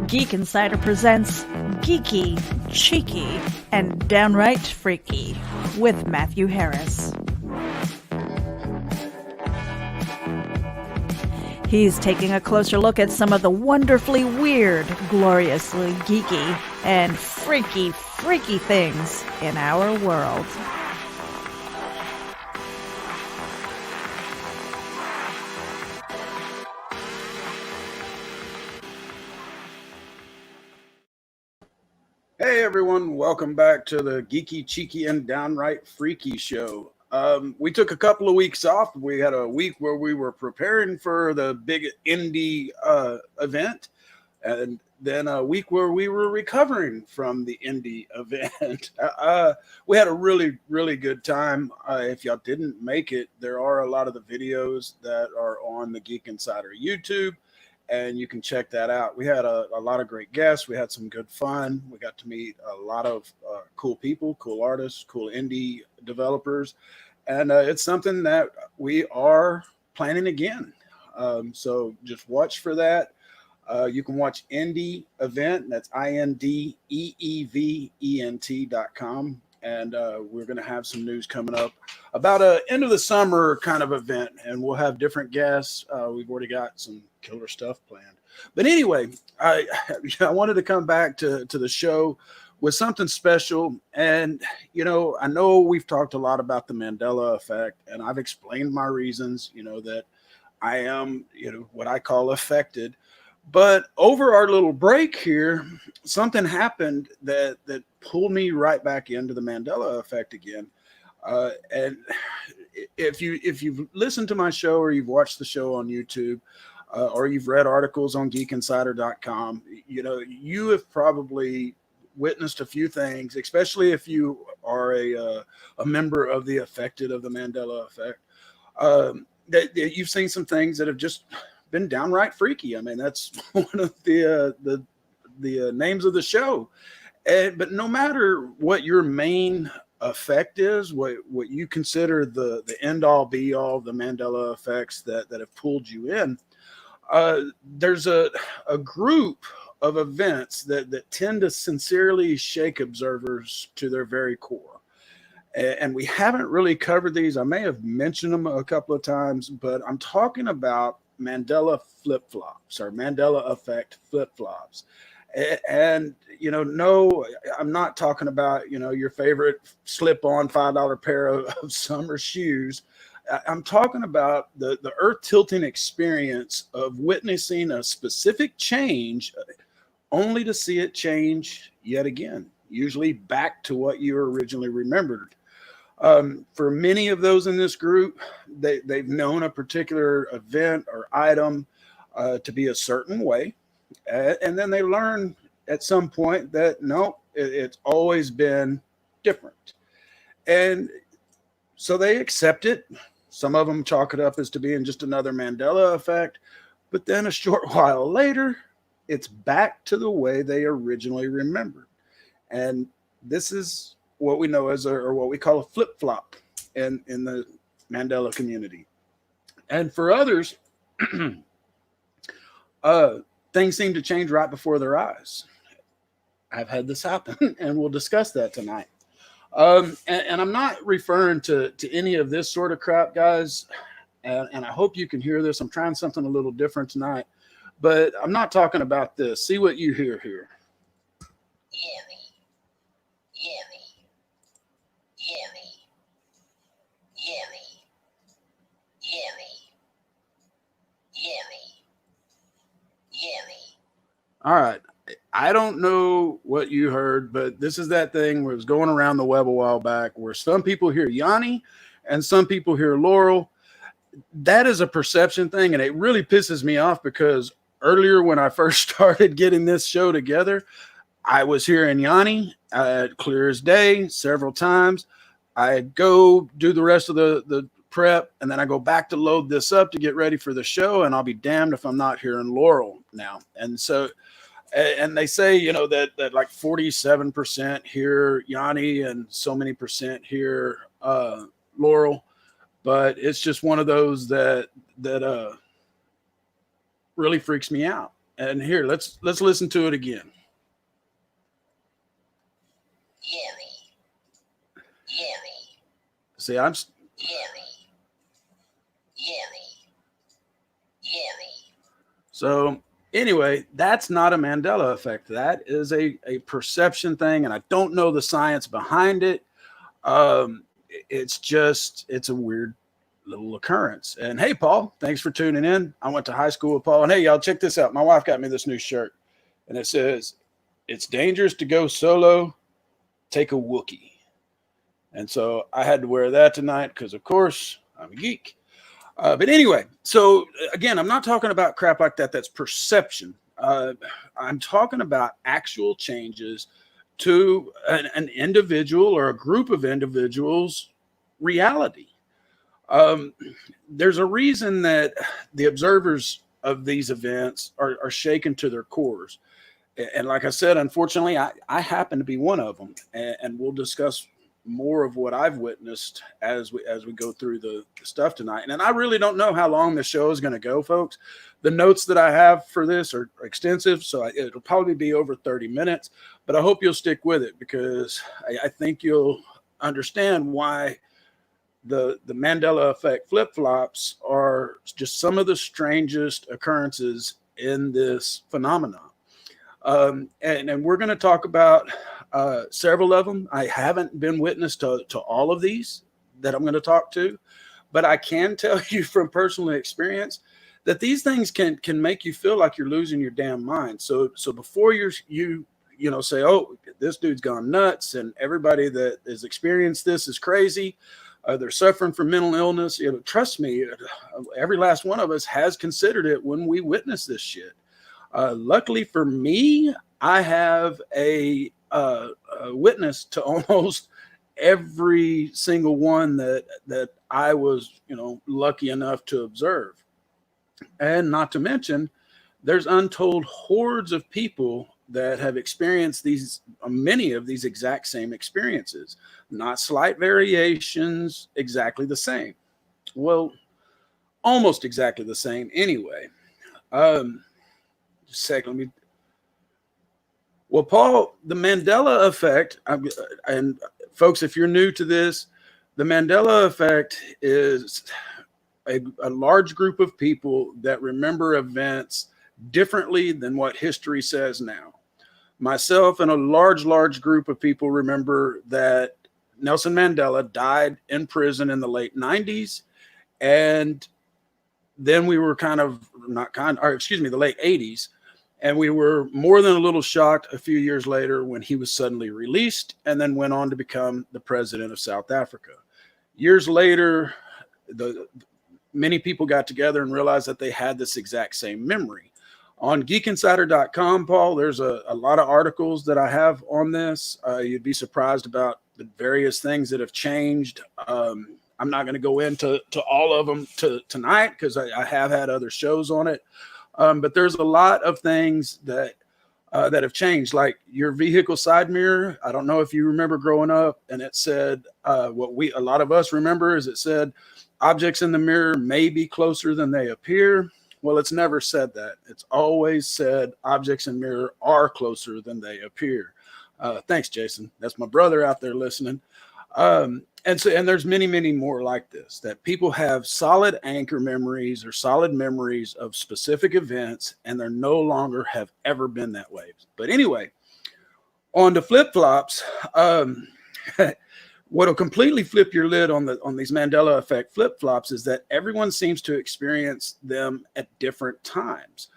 Geek Insider presents Geeky, Cheeky, and Downright Freaky with Matthew Harris. He's taking a closer look at some of the wonderfully weird, gloriously geeky, and freaky things in our world. Hey everyone, welcome back to the Geeky, Cheeky, and Downright Freaky show. We took a couple of weeks off. We had a week where we were preparing for the big indie event, and then a week where we were recovering from the indie event. We had a really good time. If y'all didn't make it, there are a lot of the videos that are on the Geek Insider YouTube, and you can check that out. We had a lot of great guests. We had some good fun. We got to meet a lot of cool people, cool artists, cool indie developers. And it's something that we are planning again. So just watch for that. You can watch Indie Event. That's INDEEVENT.com. And we're going to have some news coming up about a end of the summer kind of event, and we'll have different guests. We've already got some killer stuff planned. But anyway, I wanted to come back to the show with something special. And, you know, I know we've talked a lot about the Mandela Effect, and I've explained my reasons, you know, that I am, you know, what I call affected. But over our little break here, something happened that pulled me right back into the Mandela Effect again. And if you've listened to my show, or you've watched the show on YouTube, or you've read articles on geekinsider.com, you know, you have probably witnessed a few things, especially if you are a member of the affected of the Mandela Effect, that you've seen some things that have just been downright freaky. I mean, that's one of the names of the show. But no matter what your main effect is, what you consider the end all be all of the Mandela effects that have pulled you in, there's a group of events that tend to sincerely shake observers to their very core. And we haven't really covered these. I may have mentioned them a couple of times, but I'm talking about Mandela flip-flops, or Mandela Effect flip-flops. And, you know, no, I'm not talking about, you know, your favorite slip-on $5 pair of summer shoes. I'm talking about the earth tilting experience of witnessing a specific change only to see it change yet again, usually back to what you originally remembered. For many of those in this group, they've known a particular event or item to be a certain way. And then they learn at some point that, no, it's always been different. And so they accept it. Some of them chalk it up as to being just another Mandela effect. But then a short while later, it's back to the way they originally remembered. And this is what we know as or what we call a flip-flop in the Mandela community. And for others, things seem to change right before their eyes. I've had this happen, and we'll discuss that tonight. And I'm not referring to any of this sort of crap, guys, and I hope you can hear this. I'm trying something a little different tonight, but I'm not talking about this. See what you hear here. All right. I don't know what you heard, but this is that thing where it was going around the web a while back where some people hear Yanni and some people hear Laurel. That is a perception thing, and it really pisses me off because earlier when I first started getting this show together, I was hearing Yanni clear as day several times. I'd go do the rest of the prep, and then I go back to load this up to get ready for the show, and I'll be damned if I'm not hearing Laurel now. And so, and they say, you know, that like 47% hear Yanni and so many percent hear Laurel, but it's just one of those that really freaks me out. And here, let's listen to it again. See, so anyway, that's not a Mandela effect. That is a perception thing, and I don't know the science behind it. It's a weird little occurrence. And hey, Paul, thanks for tuning in. I went to high school with Paul, and hey, y'all, check this out. My wife got me this new shirt, and it says, "It's dangerous to go solo. Take a Wookiee." And so I had to wear that tonight because, of course, I'm a geek. But anyway, so again, I'm not talking about crap like that. That's perception. I'm talking about actual changes to an individual or a group of individuals' reality. There's a reason that the observers of these events are shaken to their cores. And like I said, unfortunately, I happen to be one of them. And we'll discuss more of what I've witnessed as we go through the stuff tonight. And I really don't know how long the show is going to go, folks. The notes that I have for this are extensive, so it'll probably be over 30 minutes, but I hope you'll stick with it because I think you'll understand why the Mandela Effect flip-flops are just some of the strangest occurrences in this phenomenon. And we're going to talk about several of them. I haven't been witness to all of these that I'm going to talk to, but I can tell you from personal experience that these things can make you feel like you're losing your damn mind. So before you say, oh, this dude's gone nuts and everybody that has experienced this is crazy, they're suffering from mental illness. Trust me, every last one of us has considered it when we witness this shit. Luckily for me, I have a witness to almost every single one that I was, lucky enough to observe. And not to mention, there's untold hordes of people that have experienced many of these exact same experiences, not slight variations, exactly the same. Well, almost exactly the same anyway. Just a second, Well, Paul, the Mandela Effect, and folks, if you're new to this, the Mandela Effect is a large group of people that remember events differently than what history says now. Myself and a large group of people remember that Nelson Mandela died in prison in the late 90s. And then we were the late 80s. And we were more than a little shocked a few years later when he was suddenly released and then went on to become the president of South Africa. Years later, many people got together and realized that they had this exact same memory. On geekinsider.com, Paul, there's a lot of articles that I have on this. You'd be surprised about the various things that have changed. I'm not going to go into all of them tonight because I have had other shows on it. But there's a lot of things that have changed, like your vehicle side mirror. I don't know if you remember growing up, and it said a lot of us remember is it said objects in the mirror may be closer than they appear. Well, it's never said that. It's always said objects in mirror are closer than they appear. Thanks, Jason. That's my brother out there listening. And there's many more like this, that people have solid anchor memories or solid memories of specific events, and they're no longer have ever been that way. But anyway, on the flip-flops, what'll completely flip your lid on these Mandela Effect flip-flops is that everyone seems to experience them at different times.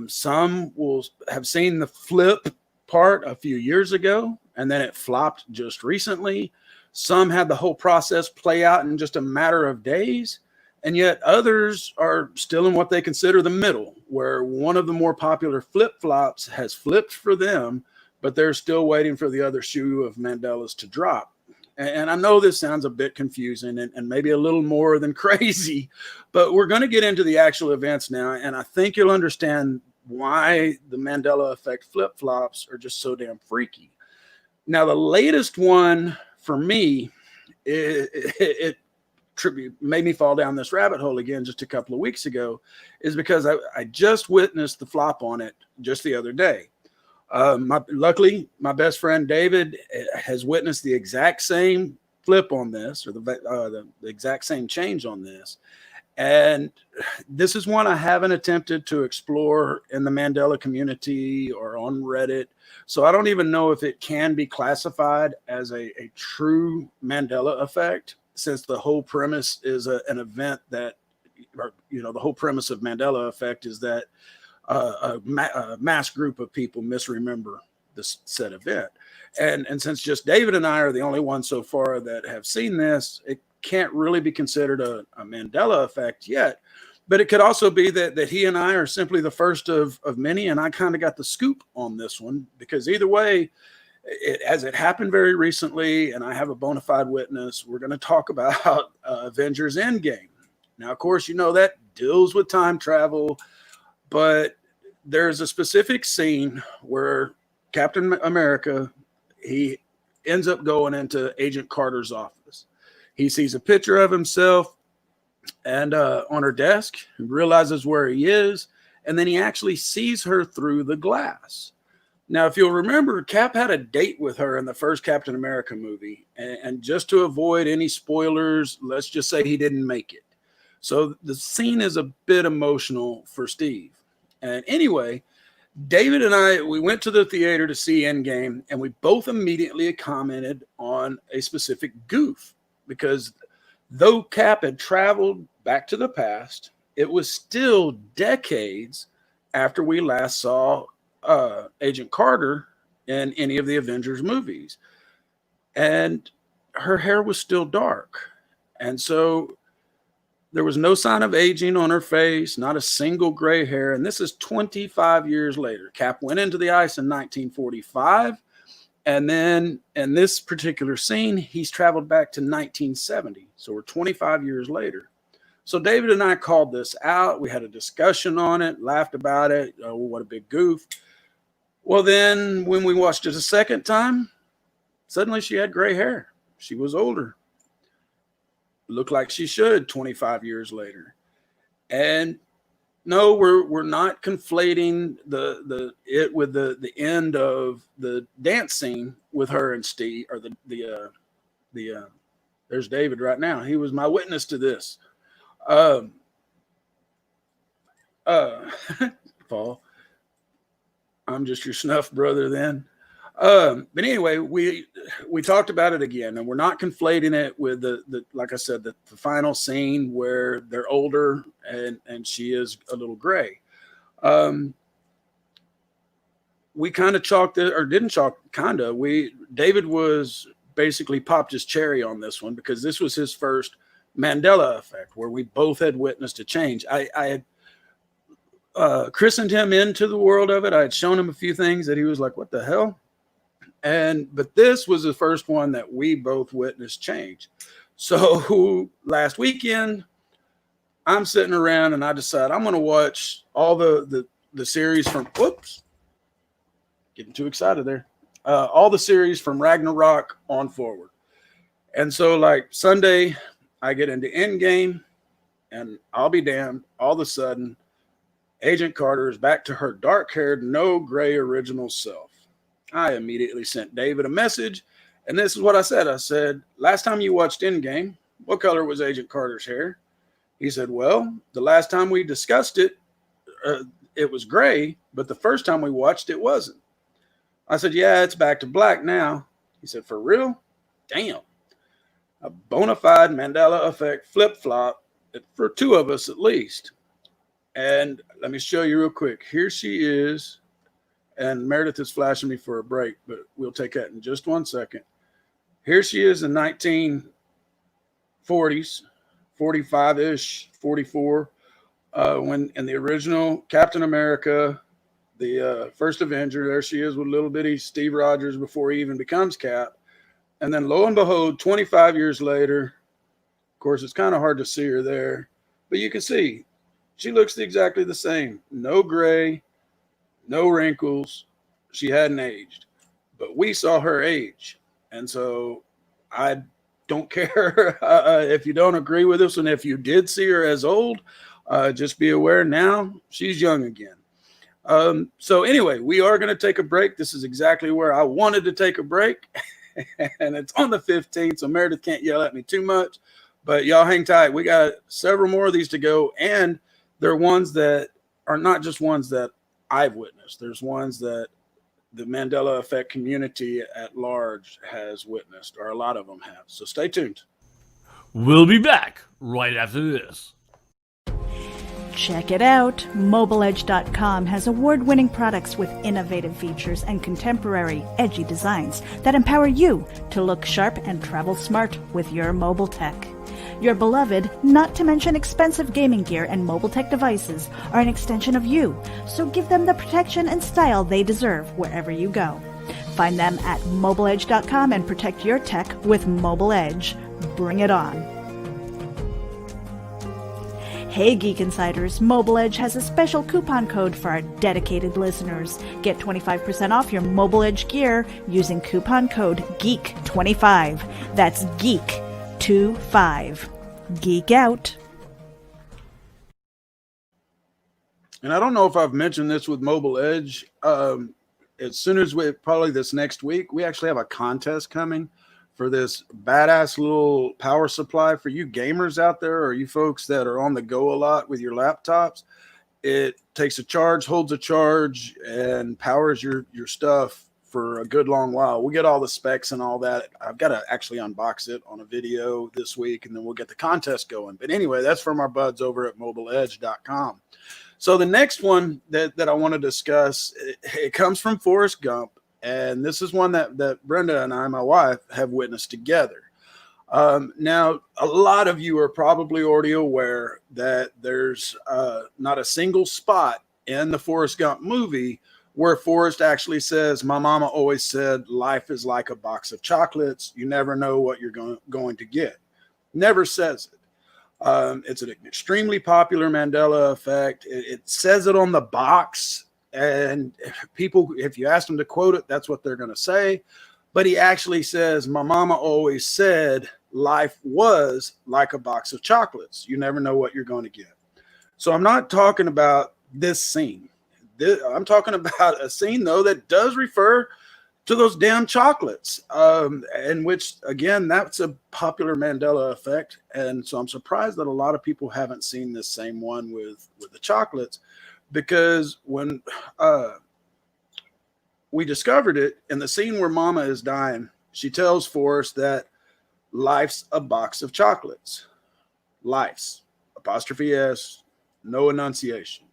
Some will have seen the flip part a few years ago, and then it flopped just recently. Some had the whole process play out in just a matter of days, and yet others are still in what they consider the middle, where one of the more popular flip-flops has flipped for them, but they're still waiting for the other shoe of Mandela's to drop. And I know this sounds a bit confusing and maybe a little more than crazy, but we're going to get into the actual events now, and I think you'll understand why the Mandela Effect flip-flops are just so damn freaky. Now, the latest one for me, it made me fall down this rabbit hole again just a couple of weeks ago is because I just witnessed the flop on it just the other day. Luckily, my best friend David has witnessed the exact same flip on this, or the exact same change on this. And this is one I haven't attempted to explore in the Mandela community or on Reddit. So I don't even know if it can be classified as a true Mandela effect, since the whole premise is an event that, or, the whole premise of Mandela Effect is that a mass group of people misremember this said event. And since just David and I are the only ones so far that have seen this, it can't really be considered a Mandela effect yet. But it could also be that he and I are simply the first of many, and I kind of got the scoop on this one, because either way, as it happened very recently, and I have a bona fide witness, we're going to talk about Avengers Endgame. Now, of course, that deals with time travel, but there's a specific scene where Captain America, he ends up going into Agent Carter's office. He sees a picture of himself and on her desk, he realizes where he is, and then he actually sees her through the glass. Now, if you'll remember, Cap had a date with her in the first Captain America movie, and just to avoid any spoilers, let's just say he didn't make it. So the scene is a bit emotional for Steve. And anyway, David and I, we went to the theater to see Endgame, and we both immediately commented on a specific goof, because though Cap had traveled back to the past, it was still decades after we last saw Agent Carter in any of the Avengers movies. And her hair was still dark. And so there was no sign of aging on her face, not a single gray hair. And this is 25 years later. Cap went into the ice in 1945. And then in this particular scene, he's traveled back to 1970. So we're 25 years later. So David and I called this out. We had a discussion on it, laughed about it. Oh, what a big goof. Well, then when we watched it a second time, suddenly she had gray hair. She was older. Looked like she should 25 years later. And no, we're not conflating it with the end of the dance scene with her and Steve, or there's David right now. He was my witness to this. Paul, I'm just your snuff brother then. But anyway, we talked about it again, and we're not conflating it with the like I said, the final scene where they're older and she is a little gray. We kind of chalked it, or didn't chalk, David was basically popped his cherry on this one, because this was his first Mandela effect, where we both had witnessed a change. I had christened him into the world of it. I had shown him a few things that he was like, what the hell? But this was the first one that we both witnessed change. So last weekend, I'm sitting around and I decide I'm going to watch all the series from, getting too excited there. All the series from Ragnarok on forward. And so like Sunday, I get into Endgame, and I'll be damned, all of a sudden, Agent Carter is back to her dark-haired, no gray original self. I immediately sent David a message, and this is what I said. I said, last time you watched Endgame, what color was Agent Carter's hair? He said, well, the last time we discussed it, it was gray, but the first time we watched it wasn't. I said, yeah, it's back to black now. He said, for real? Damn. A bona fide Mandela Effect flip-flop for two of us at least. And let me show you real quick. Here she is. And Meredith is flashing me for a break, but we'll take that in just 1 second. Here she is in 1940s, 45-ish, 44, when in the original Captain America, the first Avenger, there she is with little bitty Steve Rogers before he even becomes Cap. And then lo and behold, 25 years later, of course, it's kind of hard to see her there, but you can see she looks exactly the same. No gray, no wrinkles. She hadn't aged, but we saw her age. And so I don't care if you don't agree with us. And if you did see her as old, just be aware now she's young again. So anyway, we are going to take a break. This is exactly where I wanted to take a break. And it's on the 15th, so Meredith can't yell at me too much. But y'all hang tight. We got several more of these to go. And they're ones that are not just ones that I've witnessed. There's ones that the Mandela Effect community at large has witnessed, or a lot of them have. So stay tuned. We'll be back right after this. Check it out. MobileEdge.com has award-winning products with innovative features and contemporary, edgy designs that empower you to look sharp and travel smart with your mobile tech. Your beloved, not to mention expensive gaming gear and mobile tech devices are an extension of you, so give them the protection and style they deserve wherever you go. Find them at MobileEdge.com and protect your tech with Mobile Edge. Bring it on. Hey Geek Insiders, Mobile Edge has a special coupon code for our dedicated listeners. Get 25% off your Mobile Edge gear using coupon code GEEK25. That's GEEK25. Geek out. And I don't know if I've mentioned this with Mobile Edge. As soon as probably this next week, we actually have a contest coming for this badass little power supply for you gamers out there, or you folks that are on the go a lot with your laptops. It takes a charge, holds a charge, and powers your stuff for a good long while. We'll get all the specs and all that. I've got to actually unbox it on a video this week, and then we'll get the contest going. But anyway, that's from our buds over at mobileedge.com. So the next one that I want to discuss, it comes from Forrest Gump. And this is one that Brenda and I, my wife, have witnessed together. Now, a lot of you are probably already aware that there's not a single spot in the Forrest Gump movie where Forrest actually says, "My mama always said life is like a box of chocolates. You never know what you're going to get." Never says it. It's an extremely popular Mandela Effect. It says it on the box. And people, if you ask them to quote it, that's what they're going to say. But he actually says, "My mama always said life was like a box of chocolates. You never know what you're going to get." So I'm not talking about this scene. I'm talking about a scene, though, that does refer to those damn chocolates, in which, again, that's a popular Mandela Effect. And so I'm surprised that a lot of people haven't seen this same one with the chocolates. Because when we discovered it in the scene where Mama is dying, she tells Forrest that life's a box of chocolates. Life's, apostrophe S, no enunciation.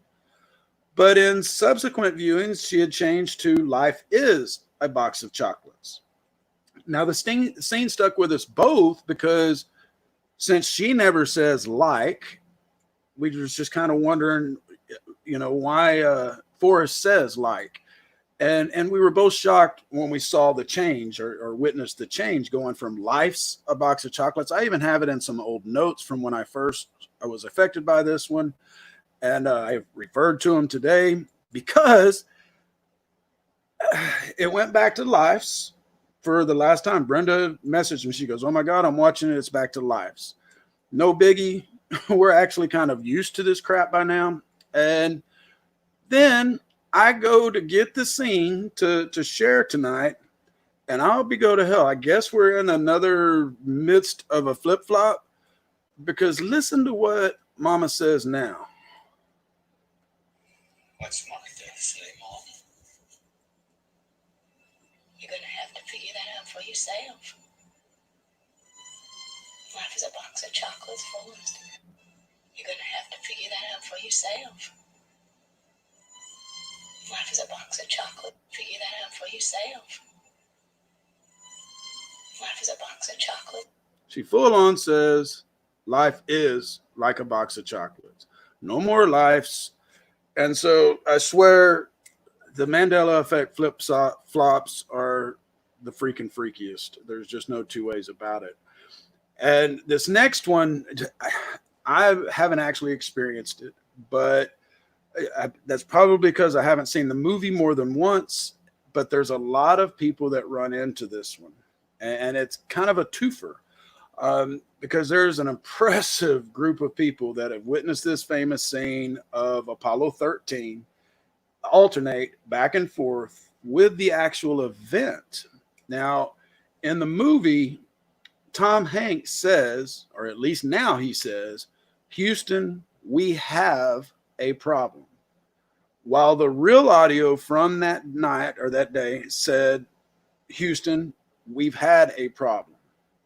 But in subsequent viewings, she had changed to life is a box of chocolates. Now, the scene stuck with us both because since she never says like, we were just kind of wondering, why Forrest says like. And we were both shocked when we saw the change or witnessed the change going from life's a box of chocolates. I even have it in some old notes from when I was affected by this one. And I referred to them today because it went back to life's for the last time. Brenda messaged me. She goes, "Oh my God, I'm watching it. It's back to life's." No biggie. We're actually kind of used to this crap by now. And then I go to get the scene to share tonight, and I'll go to hell. I guess we're in another midst of a flip-flop, because listen to what Mama says now. What's Mama going to say, Mom? You're going to have to figure that out for yourself. Life is a box of chocolates, Forrest. You're going to have to figure that out for yourself. Life is a box of chocolate. Figure that out for yourself. Life is a box of chocolate. She full on says life is like a box of chocolates. No more lives. And so I swear the Mandela Effect flops are the freaking freakiest. There's just no two ways about it. And this next one, I haven't actually experienced it, but that's probably because I haven't seen the movie more than once. But there's a lot of people that run into this one, and it's kind of a twofer. because there's an impressive group of people that have witnessed this famous scene of Apollo 13 alternate back and forth with the actual event. Now, in the movie, Tom Hanks says, or at least now he says, Houston, we have a problem. While the real audio from that night or that day said, Houston, we've had a problem.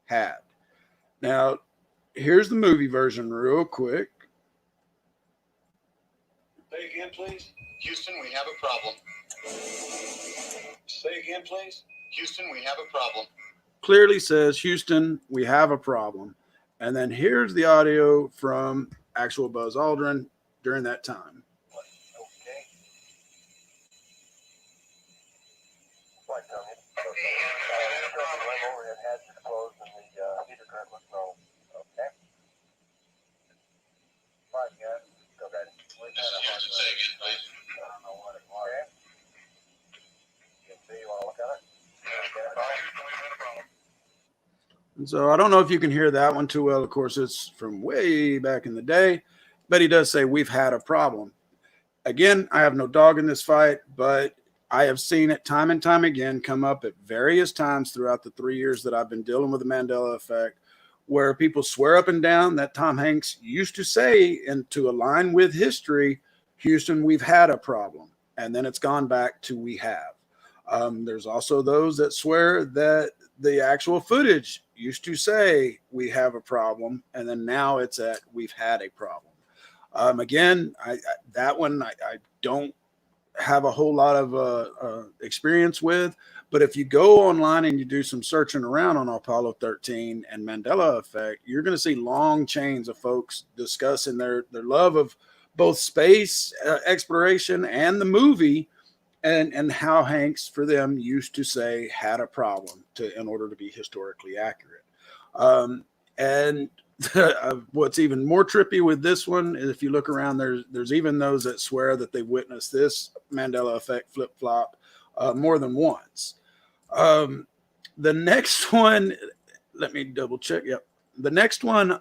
Had. Now, here's the movie version real quick. Say again, please. Houston, we have a problem. Say again, please. Houston, we have a problem. Clearly says, Houston, we have a problem. And then here's the audio from actual Buzz Aldrin during that time. Okay. Flight coming. Overhead hatch is closed and the heater current looks normal. Okay. All right, guys. Go ahead. Houston, say again, please. I don't know what it was. Okay. You can see, you want to look at it? And so I don't know if you can hear that one too well. Of course, it's from way back in the day, but he does say we've had a problem. Again, I have no dog in this fight, but I have seen it time and time again come up at various times throughout the 3 years that I've been dealing with the Mandela Effect, where people swear up and down that Tom Hanks used to say, and to align with history, Houston, we've had a problem. And then it's gone back to we have. There's also those that swear that the actual footage used to say we have a problem, and then now it's at we've had a problem. Again, that one I don't have a whole lot of experience with, but if you go online and you do some searching around on Apollo 13 and Mandela Effect, you're going to see long chains of folks discussing their love of both space exploration and the movie, and how Hanks, for them, used to say had a problem in order to be historically accurate. And what's even more trippy with this one is if you look around, there's even those that swear that they've witnessed this Mandela Effect flip-flop more than once. The next one, let me double check. Yep. The next one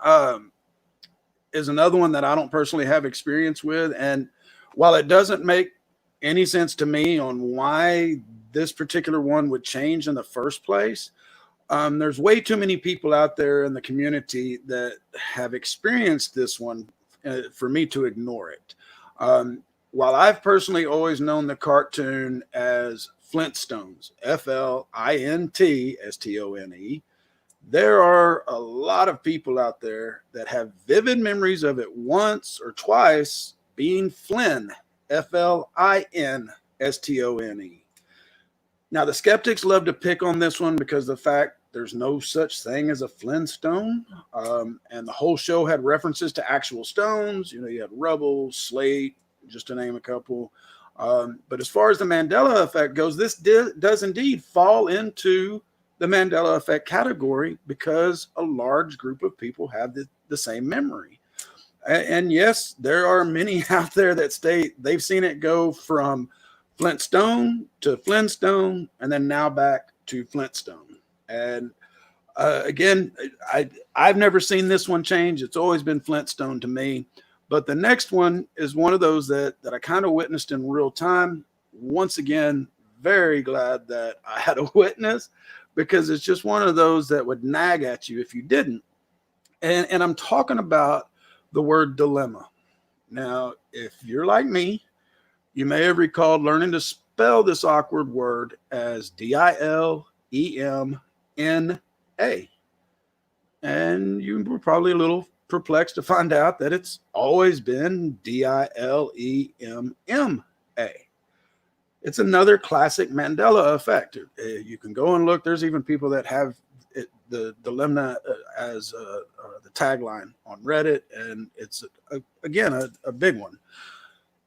is another one that I don't personally have experience with. And while it doesn't make any sense to me on why this particular one would change in the first place, there's way too many people out there in the community that have experienced this one for me to ignore it. While I've personally always known the cartoon as Flintstones, Flintstone, there are a lot of people out there that have vivid memories of it once or twice being Flynn, Flinstone. Now, the skeptics love to pick on this one because of the fact there's no such thing as a Flintstone. And the whole show had references to actual stones. You know, you had rubble, slate, just to name a couple. But as far as the Mandela Effect goes, this does indeed fall into the Mandela Effect category because a large group of people have the same memory. And yes, there are many out there that state they've seen it go from Flintstone to Flintstone and then now back to Flintstone. And again, I've never seen this one change. It's always been Flintstone to me. But the next one is one of those that I kind of witnessed in real time. Once again, very glad that I had a witness because it's just one of those that would nag at you if you didn't. And I'm talking about the word dilemma. Now, if you're like me, you may have recalled learning to spell this awkward word as Dilemna. And you were probably a little perplexed to find out that it's always been Dilemma. It's another classic Mandela effect. You can go and look. There's even people that have the dilemma as the tagline on Reddit, and it's again a big one.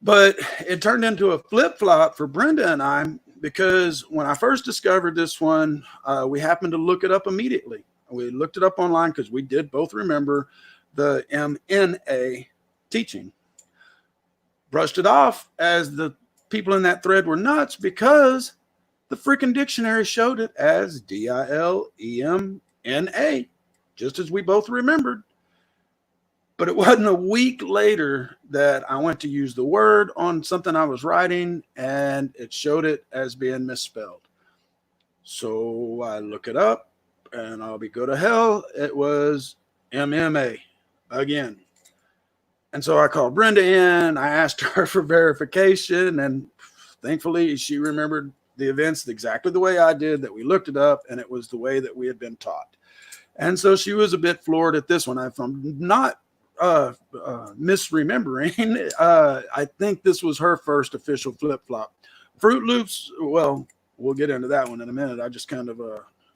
But it turned into a flip-flop for Brenda and I because when I first discovered this one, we happened to look it up immediately. We looked it up online because we did both remember the MNA teaching. Brushed it off as the people in that thread were nuts because the freaking dictionary showed it as Dilemna. just as we both remembered. But it wasn't a week later that I went to use the word on something I was writing, and it showed it as being misspelled. So I look it up, and I'll be go to hell. It was MMA again. And so I called Brenda in. I asked her for verification, and thankfully she remembered the events exactly the way I did, that we looked it up, and it was the way that we had been taught. And so she was a bit floored at this one. If I'm not misremembering, I think this was her first official flip-flop. Fruit Loops, well, we'll get into that one in a minute. I just kind of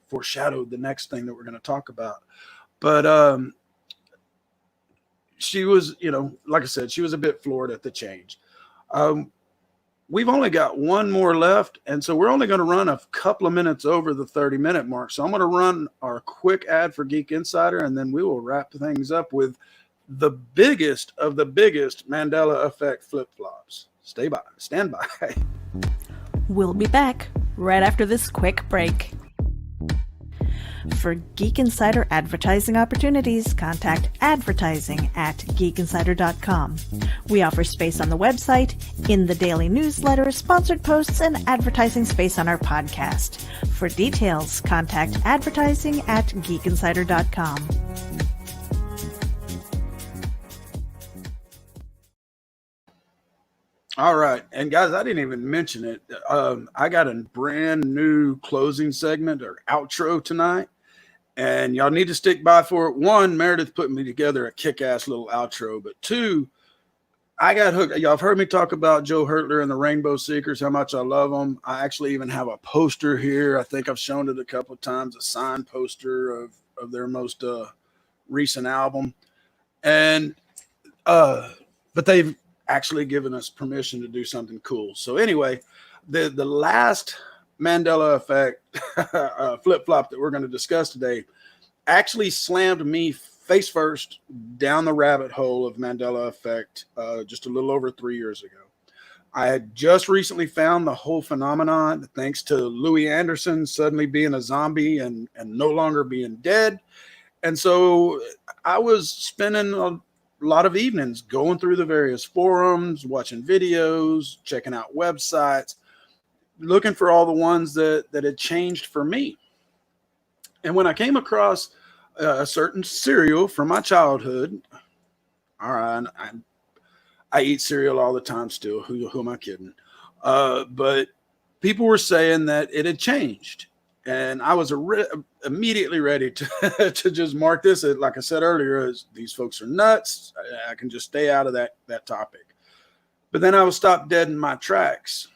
foreshadowed the next thing that we're going to talk about. But she was, like I said, she was a bit floored at the change. We've only got one more left, and so we're only going to run a couple of minutes over the 30-minute mark. So I'm going to run our quick ad for Geek Insider, and then we will wrap things up with the biggest of the biggest Mandela Effect flip-flops. Stand by. We'll be back right after this quick break. For Geek Insider advertising opportunities, contact advertising@geekinsider.com. We offer space on the website, in the daily newsletter, sponsored posts, and advertising space on our podcast. For details, contact advertising@geekinsider.com. All right. And guys, I didn't even mention it. I got a brand new closing segment or outro tonight, and y'all need to stick by for it. One, Meredith put me together a kick-ass little outro, but two, I got hooked. Y'all have heard me talk about Joe Hertler and the Rainbow Seekers, how much I love them. I actually even have a poster here. I think I've shown it a couple of times, a signed poster of their most recent album. And, but they've actually given us permission to do something cool. So anyway, the last Mandela Effect flip-flop that we're going to discuss today actually slammed me face first down the rabbit hole of Mandela Effect just a little over 3 years ago. I had just recently found the whole phenomenon thanks to Louis Anderson suddenly being a zombie and no longer being dead. And so I was spending a lot of evenings going through the various forums, watching videos, checking out websites, looking for all the ones that had changed for me. And when I came across a certain cereal from my childhood, all right, I eat cereal all the time still. Who am I kidding? But people were saying that it had changed. And I was immediately ready to to just mark this, like I said earlier, as these folks are nuts. I can just stay out of that topic. But then I was stopped dead in my tracks.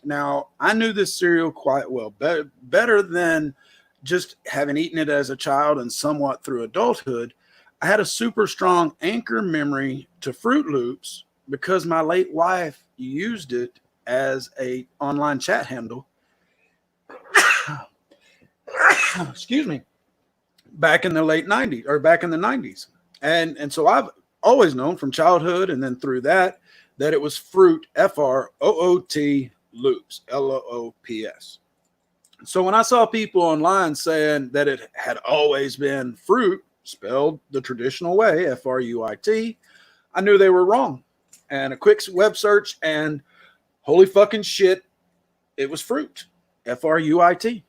Now, I knew this cereal quite well, better than just having eaten it as a child and somewhat through adulthood. I had a super strong anchor memory to Fruit Loops because my late wife used it as an online chat handle. Excuse me, back in the late 90s or back in the 90s. And so I've always known from childhood and then through that it was Fruit, F-R-O-O-T, Loops, L-O-O-P-S. So when I saw people online saying that it had always been Fruit, spelled the traditional way, F-R-U-I-T, I knew they were wrong. And a quick web search and holy fucking shit, it was Fruit, F-R-U-I-T.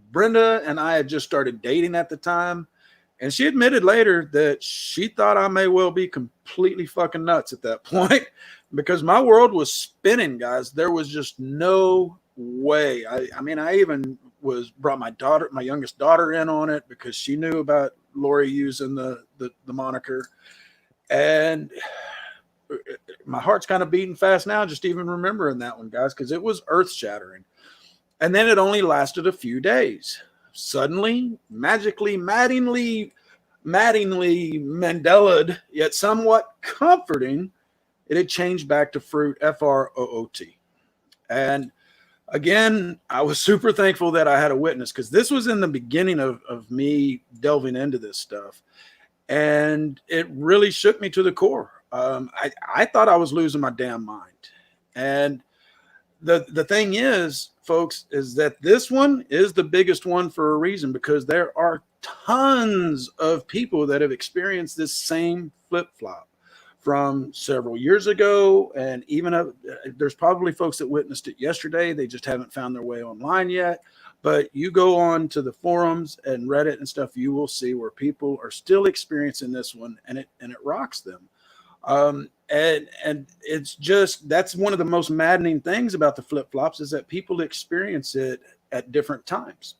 Brenda and I had just started dating at the time, and she admitted later that she thought I may well be completely fucking nuts at that point because my world was spinning, guys. There was just no way. I mean, I even brought my youngest daughter in on it because she knew about Lori using the moniker, and my heart's kind of beating fast now just even remembering that one, guys, because it was earth-shattering. And then it only lasted a few days. Suddenly, magically, maddeningly Mandela'd, yet somewhat comforting, it had changed back to Fruit, F-R-O-O-T. And again, I was super thankful that I had a witness because this was in the beginning of me delving into this stuff. And it really shook me to the core. I thought I was losing my damn mind. And the thing is, folks, is that this one is the biggest one for a reason because there are tons of people that have experienced this same flip-flop from several years ago. And even there's probably folks that witnessed it yesterday. They just haven't found their way online yet. But you go on to the forums and Reddit and stuff, you will see where people are still experiencing this one, and it rocks them. And it's just, that's one of the most maddening things about the flip-flops, is that people experience it at different times.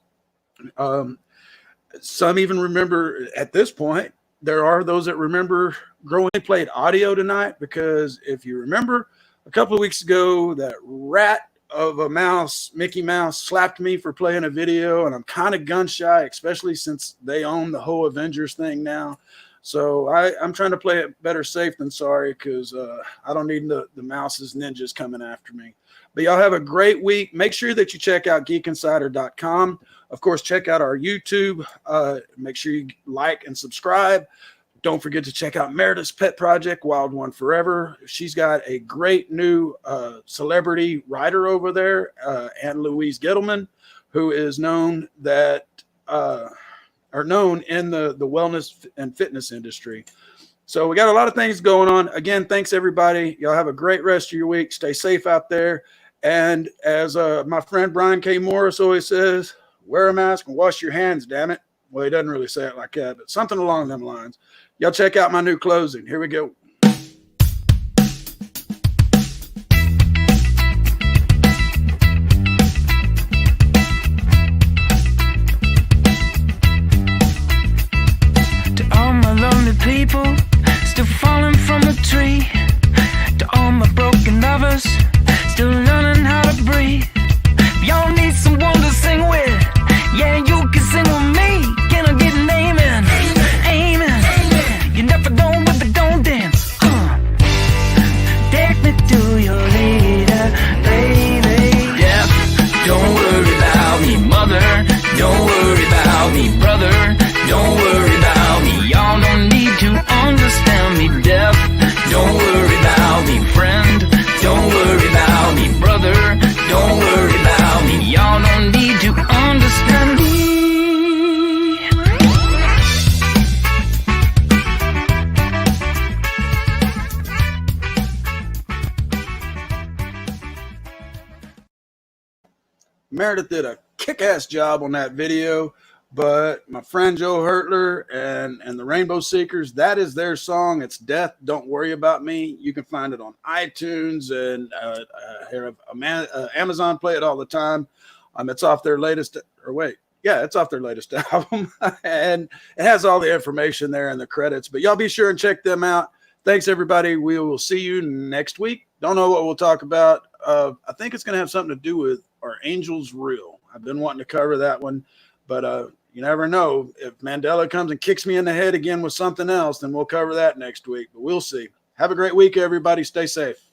Some even remember at this point, there are those that remember Growing played audio tonight, because if you remember a couple of weeks ago, that rat of a mouse, Mickey Mouse, slapped me for playing a video, and I'm kind of gun shy, especially since they own the whole Avengers thing now. So I'm trying to play it better safe than sorry, because I don't need the mouse's ninjas coming after me. But y'all have a great week. Make sure that you check out geekinsider.com. Of course, check out our YouTube. Make sure you like and subscribe. Don't forget to check out Meredith's pet project, Wild One Forever. She's got a great new celebrity writer over there, Anne Louise Gettleman, who is known in the wellness and fitness industry. So we got a lot of things going on. Again, thanks everybody. Y'all have a great rest of your week. Stay safe out there. And as my friend Brian K. Morris always says, wear a mask and wash your hands, damn it. Well, he doesn't really say it like that, but something along them lines. Y'all check out my new closing. Here we go. To all my lonely people still falling from a tree, to all my broken lovers still learning how to breathe. Y'all need someone to sing with. Yeah, you can sing with me. Can I get an amen? Amen. You never know if it don't dance. Take me to your leader, baby. Yeah, don't worry about me, mother. Don't worry about me, brother. Don't worry about me. Y'all don't need to understand me, deaf. Don't worry about me, friend. Don't worry about me, brother. Don't worry about me. Y'all don't need to understand me. Meredith did a kick-ass job on that video, but my friend Joe HERTLER and the Rainbow Seekers, that is their song. It's Death, Don't Worry About Me. You can find it on iTunes and Amazon play it all the time. It's off their latest, it's off their latest album, and it has all the information there and the credits, but y'all be sure and check them out. Thanks everybody. We will see you next week. Don't know what we'll talk about. I think it's going to have something to do with Are Angels Real? I've been wanting to cover that one, but you never know. If Mandela comes and kicks me in the head again with something else, then we'll cover that next week, but we'll see. Have a great week, everybody. Stay safe.